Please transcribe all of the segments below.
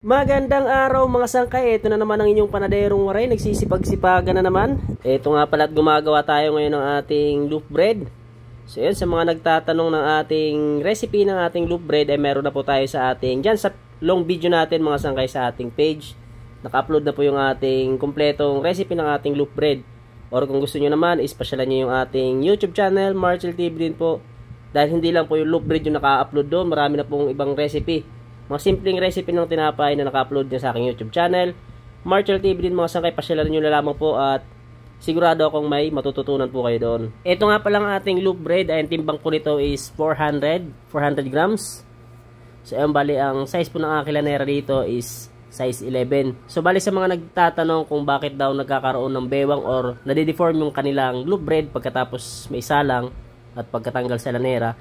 Magandang araw mga sangkay, ito na naman ang inyong panaderong waray, nagsisipag-sipagan na naman. Ito nga pala at gumagawa tayo ngayon ng ating loaf bread. So yun, sa mga nagtatanong ng ating recipe ng ating loaf bread, ay meron na po tayo sa ating, dyan sa long video natin mga sangkay sa ating page. Naka-upload na po yung ating kompletong recipe ng ating loaf bread. Or kung gusto nyo naman, ispasyalan nyo yung ating YouTube channel, Marcel TV din po. Dahil hindi lang po yung loaf bread yung naka-upload doon, marami na pong ibang recipe. Mga simpleng recipe ng tinapay na naka-upload niya sa aking YouTube channel. Marcel TV din mga sangkay, pasyalan nyo na lamang po at sigurado akong may matututunan po kayo doon. Ito nga palang ating loaf bread, ay timbang po nito is 400 grams. So ayun, bali ang size po ng aking lanera dito is size 11. So bali sa mga nagtatanong kung bakit daw nagkakaroon ng bewang or nade-deform yung kanilang loaf bread pagkatapos may salang at pagkatanggal sa lanera.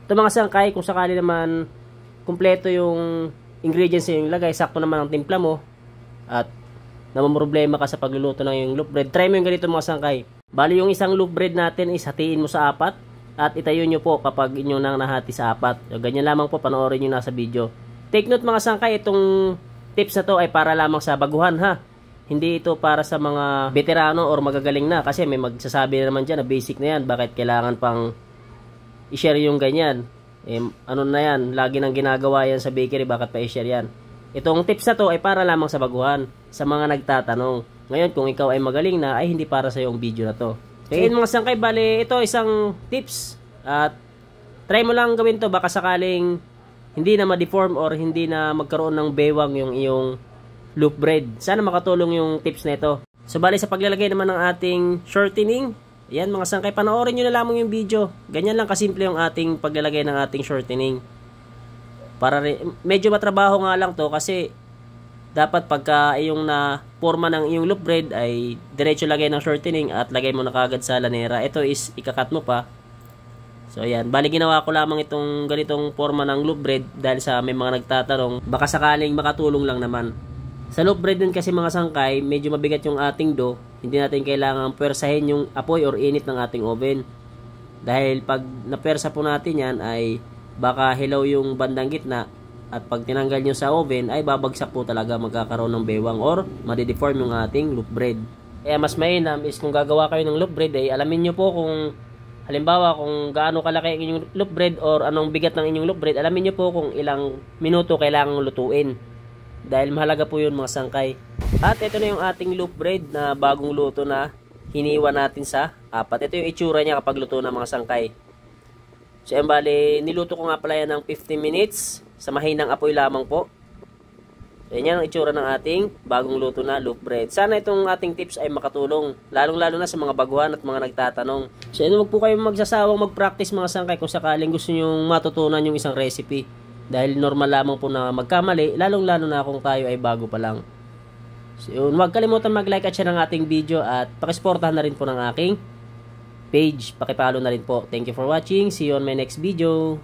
Ito mga sangkay, kung sakali naman kumpleto yung ingredients yung lagay, sakto naman ang timpla mo at namumroblema ka sa pagluluto ng yung loaf bread, try mo yung ganito mga sangkay. Bali yung isang loaf bread natin is hatiin mo sa 4 at itayo nyo po kapag inyo nang nahati sa 4. So, ganyan lamang po, panoorin nyo na sa video. Take note mga sangkay, itong tips na to ay para lamang sa baguhan ha. Hindi ito para sa mga veterano or magagaling na, kasi may magsasabi na naman dyan na basic na yan, bakit kailangan pang i-share yung ganyan. Ano na yan, lagi nang ginagawa yan sa bakery, bakit pa i-share yan. Itong tips na to ay para lamang sa baguhan, sa mga nagtatanong. Ngayon kung ikaw ay magaling na, ay hindi para sa yung video na to. Okay mga sangkay, bali ito isang tips at try mo lang gawin to, baka sakaling hindi na ma-deform or hindi na magkaroon ng bewang yung iyong loaf bread. Sana makatulong yung tips na ito. So bali sa paglalagay naman ng ating shortening, yan mga sangkay, panoorin nyo na lamang yung video. Ganyan lang kasimple yung ating paglalagay ng ating shortening. Para medyo matrabaho nga lang to, kasi dapat pagka iyong na forma ng iyong loaf bread ay diretso lagay ng shortening at lagay mo na kagad sa lanera. Ito is ikakat mo pa. So ayan, bali ginawa ko lamang itong ganitong forma ng loaf bread dahil sa may mga nagtatanong, baka sakaling makatulong lang naman. Sa loaf bread din kasi mga sangkay, medyo mabigat yung ating dough. Hindi natin kailangan puwersahin yung apoy or init ng ating oven. Dahil pag napersa po natin yan ay baka hilaw yung bandang gitna at pag tinanggal nyo sa oven ay babagsak po talaga, magkakaroon ng bewang or madideform yung ating loaf bread. Kaya mas mainam is kung gagawa kayo ng loaf bread ay alamin nyo po kung halimbawa kung gaano kalaki ang inyong loaf bread or anong bigat ng inyong loaf bread, alamin nyo po kung ilang minuto kailangang lutuin. Dahil mahalaga po yun mga sangkay. At ito na yung ating loaf bread na bagong luto na hiniwa natin sa 4. Ito yung itsura niya kapag luto na mga sangkay. So yan bali, niluto ko nga pala yan ng 15 minutes sa mahinang apoy lamang po. So yan ang itsura ng ating bagong luto na loaf bread. Sana itong ating tips ay makatulong, lalong-lalo na sa mga baguhan at mga nagtatanong. So yan, huwag po kayong magsasawang mag-practice mga sangkay kung sakaling gusto nyo matutunan yung isang recipe. Dahil normal lamang po na magkamali, lalong-lalo na kung tayo ay bago pa lang. So yun, huwag kalimutan mag-like at share ng ating video at pakisuportahan na rin po ng aking page. Pakipalo na rin po. Thank you for watching. See you on my next video.